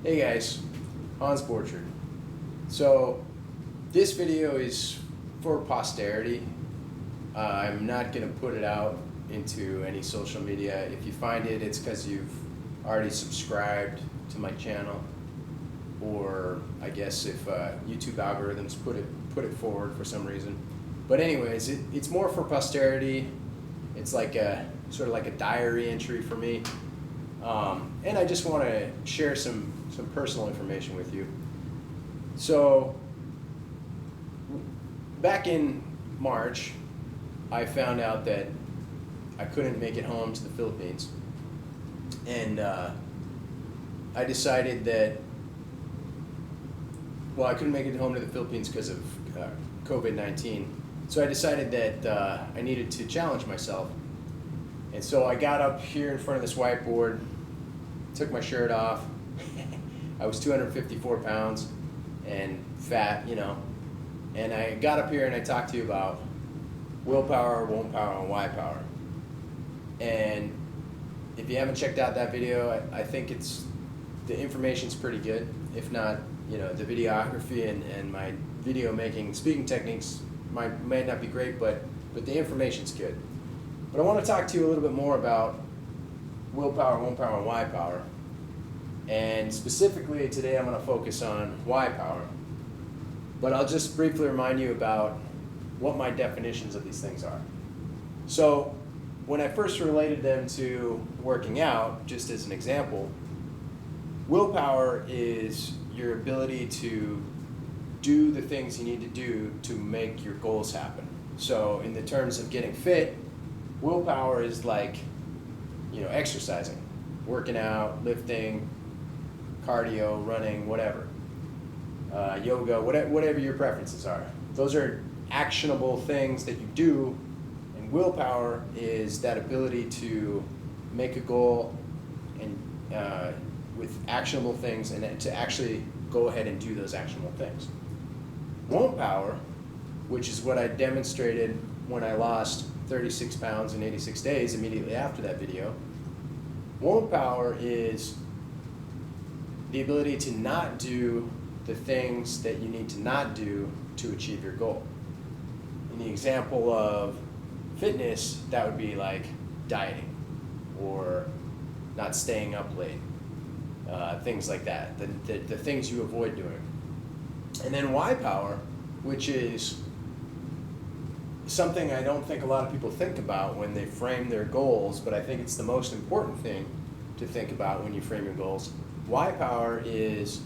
Hey guys, Hans Borchard. So this video is for posterity. I'm not going to put it out into any social media. If you find it, it's because you've already subscribed to my channel, or I guess if YouTube algorithms put it forward for some reason. But anyways, it's more for posterity. It's like a sort of like a diary entry for me. And I just want to share some personal information with you. So back in March, I found out that I couldn't make it home to the Philippines. And I decided that, well, I couldn't make it home to the Philippines because of COVID-19. So I decided that I needed to challenge myself. And so I got up here in front of this whiteboard, took my shirt off. I was 254 pounds and fat, and I got up here and I talked to you about willpower, won't power, and why power. And if you haven't checked out that video, I think the information's pretty good. If not, the videography and my video making, speaking techniques might not be great, but the information's good. But I want to talk to you a little bit more about willpower, won't power, and why power. And specifically today I'm going to focus on why power. But I'll just briefly remind you about what my definitions of these things are. So when I first related them to working out, just as an example, willpower is your ability to do the things you need to do to make your goals happen. So in the terms of getting fit, willpower is like, exercising, working out, lifting, cardio, running, whatever, yoga, whatever your preferences are. Those are actionable things that you do, and willpower is that ability to make a goal and with actionable things, and to actually go ahead and do those actionable things. Won't power, which is what I demonstrated when I lost 36 pounds in 86 days immediately after that video. Won't power is the ability to not do the things that you need to not do to achieve your goal. In the example of fitness, that would be like dieting or not staying up late, things like that, the things you avoid doing. And then why power, which is something I don't think a lot of people think about when they frame their goals, but I think it's the most important thing to think about when you frame your goals. Why power is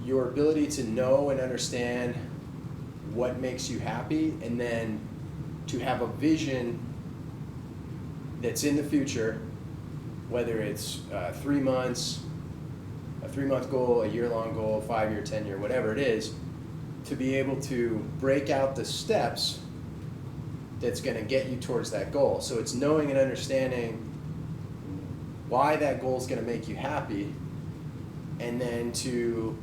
your ability to know and understand what makes you happy, and then to have a vision that's in the future, whether it's 3 months, a 3-month goal, a year-long goal, 5-year, 10-year, whatever it is, to be able to break out the steps that's going to get you towards that goal. So it's knowing and understanding why that goal is going to make you happy, and then to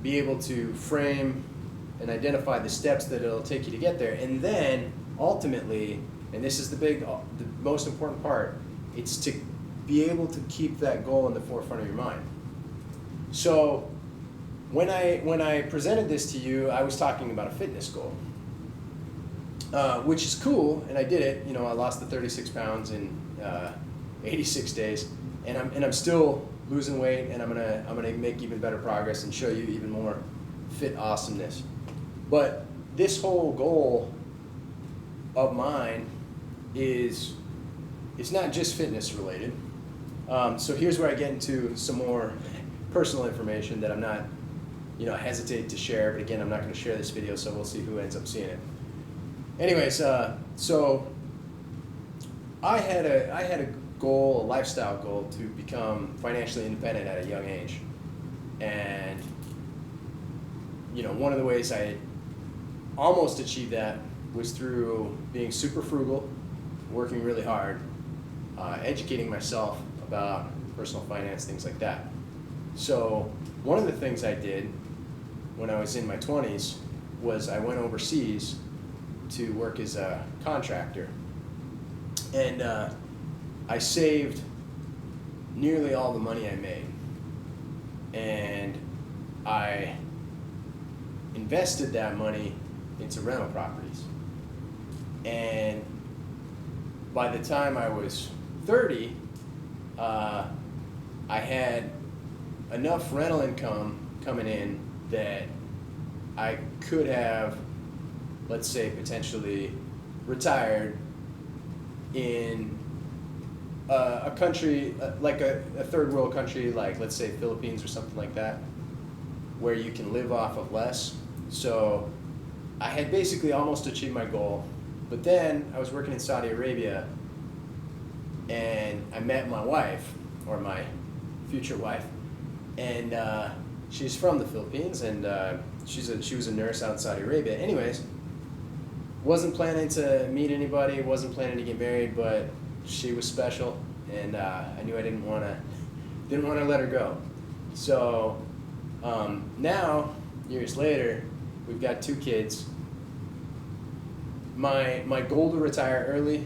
be able to frame and identify the steps that it'll take you to get there. And then ultimately, and this is the most important part, it's to be able to keep that goal in the forefront of your mind. So when I presented this to you, I was talking about a fitness goal, which is cool, and I did it. I lost the 36 pounds in 86 days, and I'm still losing weight, and I'm gonna make even better progress and show you even more fit awesomeness. But this whole goal of mine is, it's not just fitness related. So here's where I get into some more personal information that I'm not, hesitate to share. But again, I'm not going to share this video, so we'll see who ends up seeing it. Anyways, so I had a goal, a lifestyle goal, to become financially independent at a young age. And one of the ways I almost achieved that was through being super frugal, working really hard, educating myself about personal finance, things like that. So one of the things I did when I was in my 20s was I went overseas to work as a contractor. And I saved nearly all the money I made. and I invested that money into rental properties. And by the time I was 30, I had enough rental income coming in that I could have, let's say, potentially retired in a country, like a third world country, like let's say Philippines or something like that, where you can live off of less. So I had basically almost achieved my goal, but then I was working in Saudi Arabia and I met my wife, or my future wife, and she's from the Philippines, and she was a nurse out in Saudi Arabia. Anyways, wasn't planning to meet anybody, wasn't planning to get married, but she was special, and I knew I didn't want to let her go. So now, years later, we've got 2 kids. My goal to retire early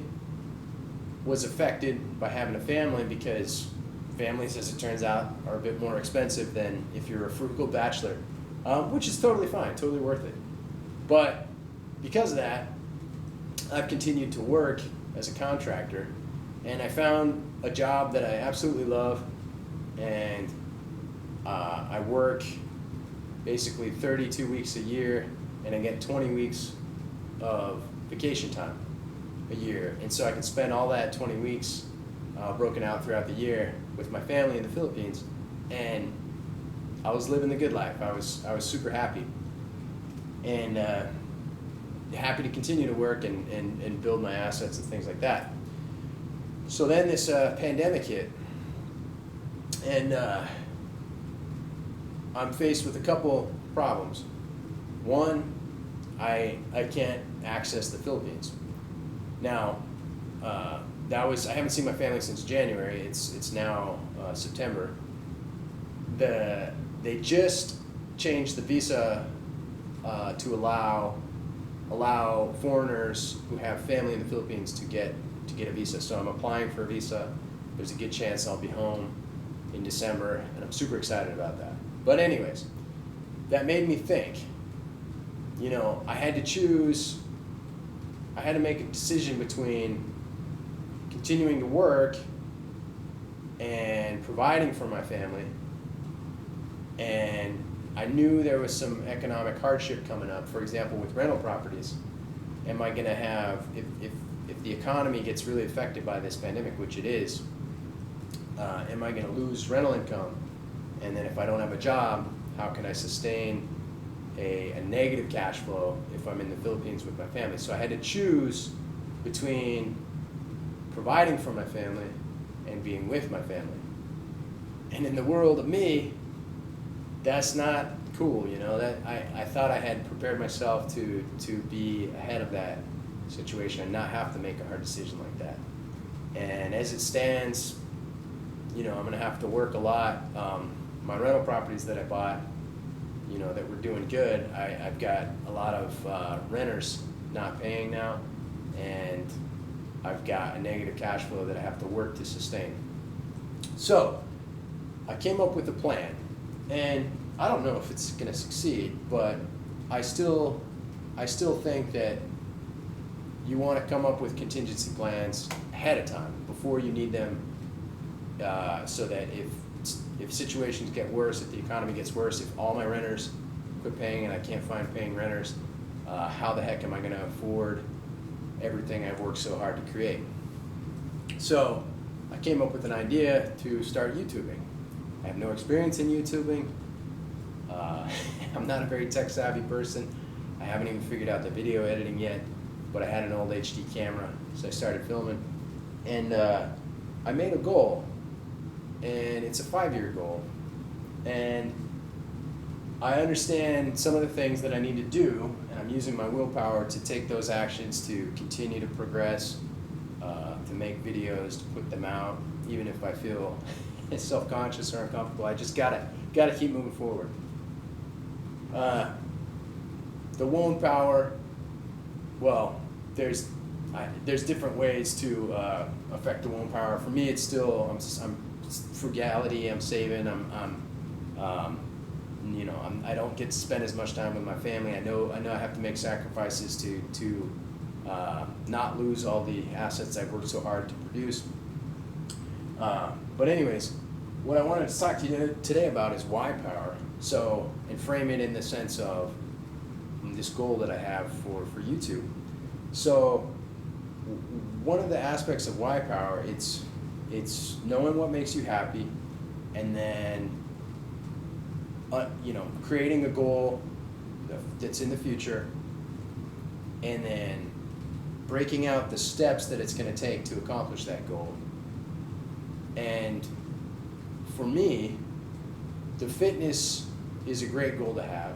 was affected by having a family, because families, as it turns out, are a bit more expensive than if you're a frugal bachelor, which is totally fine, totally worth it. But because of that, I've continued to work as a contractor, and I found a job that I absolutely love, and I work basically 32 weeks a year, and I get 20 weeks of vacation time a year, and so I can spend all that 20 weeks broken out throughout the year with my family in the Philippines, and I was living the good life. I was super happy, and happy to continue to work and build my assets and things like that. So then this pandemic hit, and I'm faced with a couple problems. One, I can't access the Philippines. Now, I haven't seen my family since January. It's now September. They just changed the visa to allow foreigners who have family in the Philippines to get a visa. So I'm applying for a visa. There's a good chance I'll be home in December, and I'm super excited about that. But anyways, that made me think, I had to make a decision between continuing to work and providing for my family, and I knew there was some economic hardship coming up, for example, with rental properties. Am I going to have, if the economy gets really affected by this pandemic, which it is, am I going to lose rental income? And then if I don't have a job, how can I sustain a negative cash flow if I'm in the Philippines with my family? So I had to choose between providing for my family and being with my family. And in the world of me, that's not cool, that I thought I had prepared myself to be ahead of that situation and not have to make a hard decision like that. And as it stands, I'm gonna have to work a lot. My rental properties that I bought, that were doing good, I've got a lot of renters not paying now, and I've got a negative cash flow that I have to work to sustain. So I came up with a plan, and I don't know if it's going to succeed, but I still think that you want to come up with contingency plans ahead of time before you need them, so that if situations get worse, if the economy gets worse, if all my renters quit paying and I can't find paying renters, how the heck am I going to afford everything I've worked so hard to create? So I came up with an idea to start YouTubing. I have no experience in YouTubing. I'm not a very tech savvy person. I haven't even figured out the video editing yet, but I had an old HD camera, so I started filming. And I made a goal, and it's a 5-year goal. And I understand some of the things that I need to do, and I'm using my willpower to take those actions to continue to progress, to make videos, to put them out, even if I feel self-conscious or uncomfortable. I just gotta keep moving forward. The willpower, well, there's different ways to affect the willpower. For me, it's still I'm frugality. I'm saving. I'm I don't get to spend as much time with my family. I know I have to make sacrifices to not lose all the assets I've worked so hard to produce. But anyways, what I wanted to talk to you today about is why power. So, and frame it in the sense of this goal that I have for YouTube. So, one of the aspects of why power, it's knowing what makes you happy, and then creating a goal that's in the future, and then breaking out the steps that it's going to take to accomplish that goal. And for me, the fitness is a great goal to have,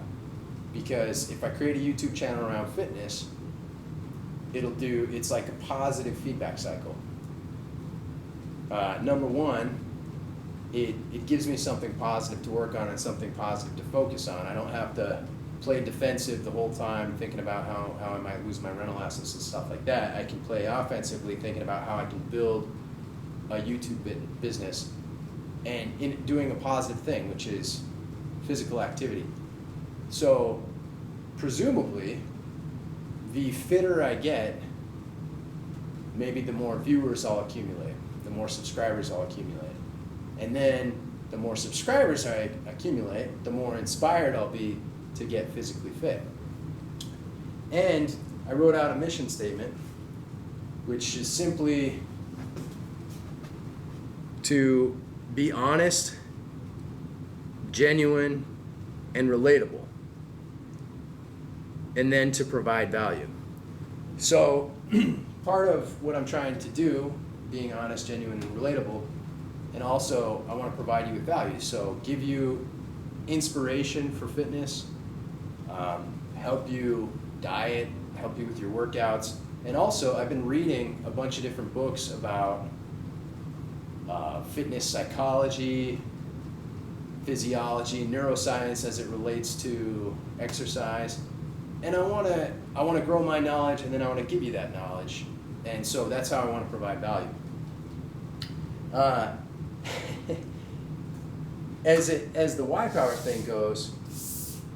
because if I create a YouTube channel around fitness, it's like a positive feedback cycle. Number one, it gives me something positive to work on and something positive to focus on. I don't have to play defensive the whole time thinking about how I might lose my rental assets and stuff like that. I can play offensively thinking about how I can build a YouTube business and in doing a positive thing, which is physical activity. So presumably, the fitter I get, maybe the more viewers I'll accumulate, the more subscribers I'll accumulate. And then the more subscribers I accumulate, the more inspired I'll be to get physically fit. And I wrote out a mission statement, which is simply to be honest, genuine, and relatable, and then to provide value. So part of what I'm trying to do, being honest, genuine, and relatable, and also I want to provide you with value. So give you inspiration for fitness, help you diet, help you with your workouts. And also I've been reading a bunch of different books about fitness psychology, physiology, neuroscience as it relates to exercise. And I want to grow my knowledge, and then I want to give you that knowledge. And so that's how I want to provide value. As the Y Power thing goes,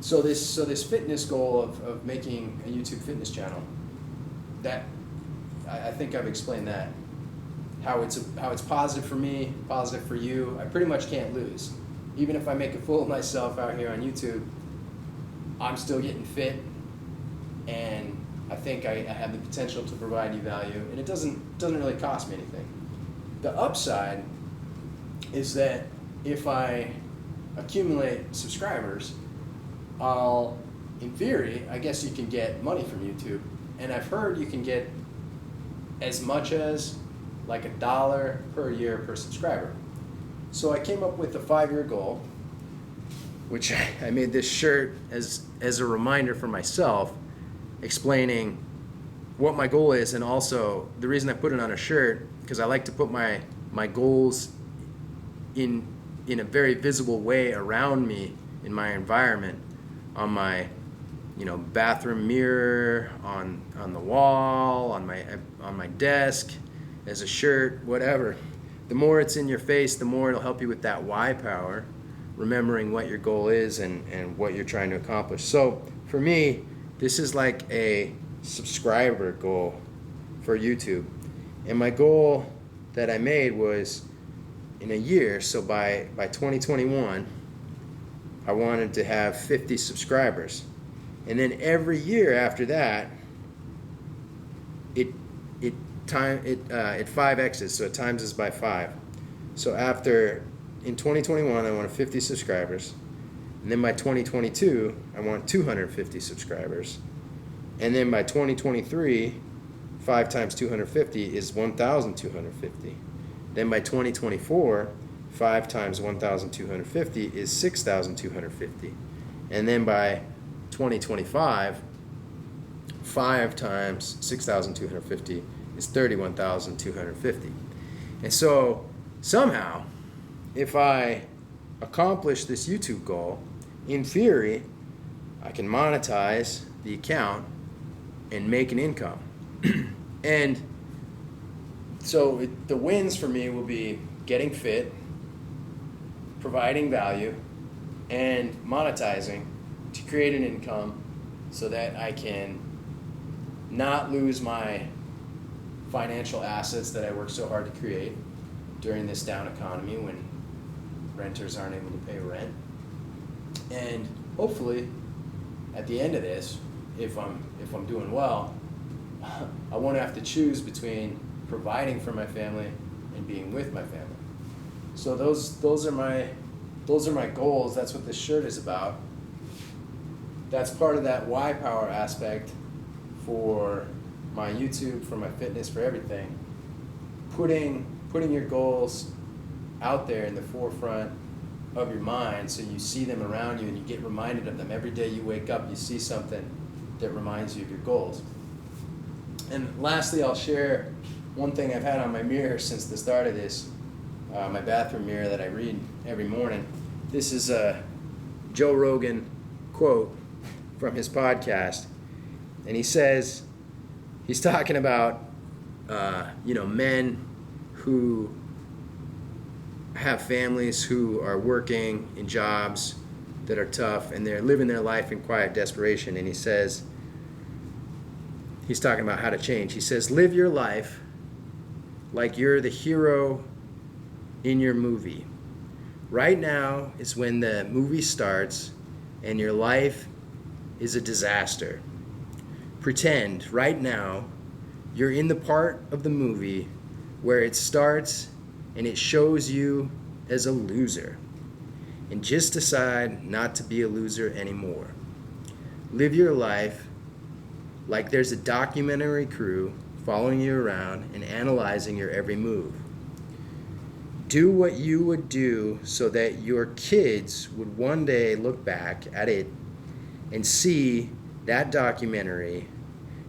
so this fitness goal of making a YouTube fitness channel, that I think I've explained that. How it's positive for me, positive for you. I pretty much can't lose. Even if I make a fool of myself out here on YouTube, I'm still getting fit, and I think I have the potential to provide you value, and it doesn't really cost me anything. The upside is that if I accumulate subscribers, in theory, I guess you can get money from YouTube, and I've heard you can get as much as like $1 per year per subscriber. So I came up with a 5-year goal, which I made this shirt as a reminder for myself, explaining what my goal is, and also the reason I put it on a shirt, because I like to put my goals in a very visible way around me in my environment, on my bathroom mirror, on the wall, on my desk, as a shirt, whatever. The more it's in your face, the more it'll help you with that why power, remembering what your goal is and what you're trying to accomplish. So for me, this is like a subscriber goal for YouTube. And my goal that I made was in a year, so by 2021, I wanted to have 50 subscribers. And then every year after that, it 5x's, so it times is by 5. So in 2021, I wanted 50 subscribers. And then by 2022, I want 250 subscribers. And then by 2023, 5 times 250 is 1,250. Then by 2024, 5 times 1,250 is 6,250. And then by 2025, 5 times 6,250 is 31,250. And so somehow, if I accomplish this YouTube goal, in theory, I can monetize the account and make an income. And so the wins for me will be getting fit, providing value, and monetizing to create an income so that I can not lose my financial assets that I worked so hard to create during this down economy when renters aren't able to pay rent. And hopefully at the end of this, if I'm doing well, I won't have to choose between providing for my family and being with my family. So those are my goals. That's what this shirt is about. That's part of that why power aspect for my YouTube, for my fitness, for everything. Putting your goals out there in the forefront of your mind so you see them around you and you get reminded of them. Every day you wake up, you see something that reminds you of your goals. And lastly, I'll share one thing I've had on my mirror since the start of this, my bathroom mirror that I read every morning. This is a Joe Rogan quote from his podcast. And he says, he's talking about, men who have families who are working in jobs that are tough and they're living their life in quiet desperation. And he says, he's talking about how to change. He says, live your life like you're the hero in your movie. Right now is when the movie starts and your life is a disaster. Pretend right now you're in the part of the movie where it starts and it shows you as a loser. And just decide not to be a loser anymore. Live your life like there's a documentary crew following you around and analyzing your every move. Do what you would do so that your kids would one day look back at it and see that documentary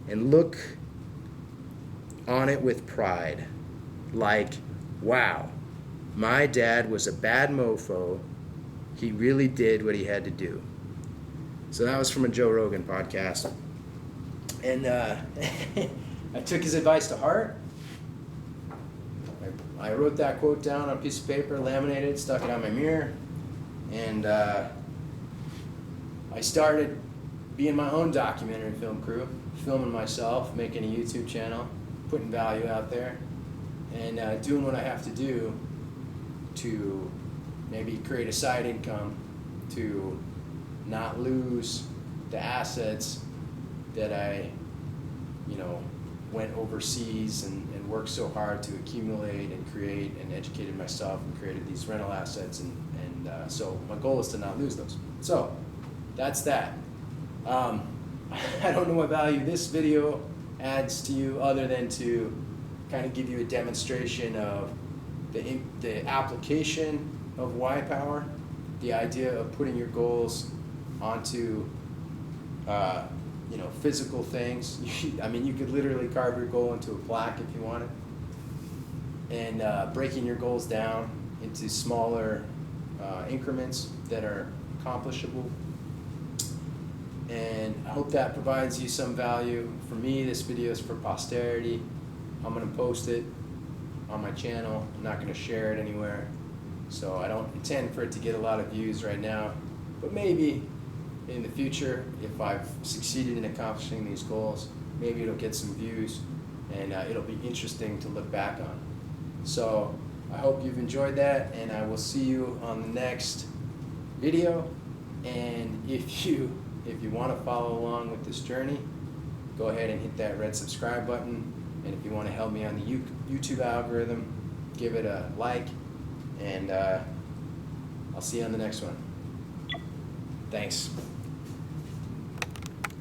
and look on it with pride. Like, wow, my dad was a bad mofo. He really did what he had to do. So that was from a Joe Rogan podcast. And I took his advice to heart. I wrote that quote down on a piece of paper, laminated it, stuck it on my mirror, and I started being my own documentary film crew, filming myself, making a YouTube channel, putting value out there, and doing what I have to do to maybe create a side income, to not lose the assets that I, went overseas and worked so hard to accumulate and create and educated myself and created these rental assets. And so my goal is to not lose those. So that's that. I don't know what value this video adds to you other than to kind of give you a demonstration of the application of why power, the idea of putting your goals onto physical things. You could literally carve your goal into a plaque if you wanted, and breaking your goals down into smaller increments that are accomplishable. And I hope that provides you some value. For me, this video is for posterity. I'm going to post it on my channel. I'm not going to share it anywhere. So I don't intend for it to get a lot of views right now, but maybe in the future, if I've succeeded in accomplishing these goals, maybe it'll get some views and it'll be interesting to look back on. So I hope you've enjoyed that, and I will see you on the next video. And if you want to follow along with this journey, go ahead and hit that red subscribe button. And if you want to help me on the YouTube algorithm, give it a like, and I'll see you on the next one. Thanks.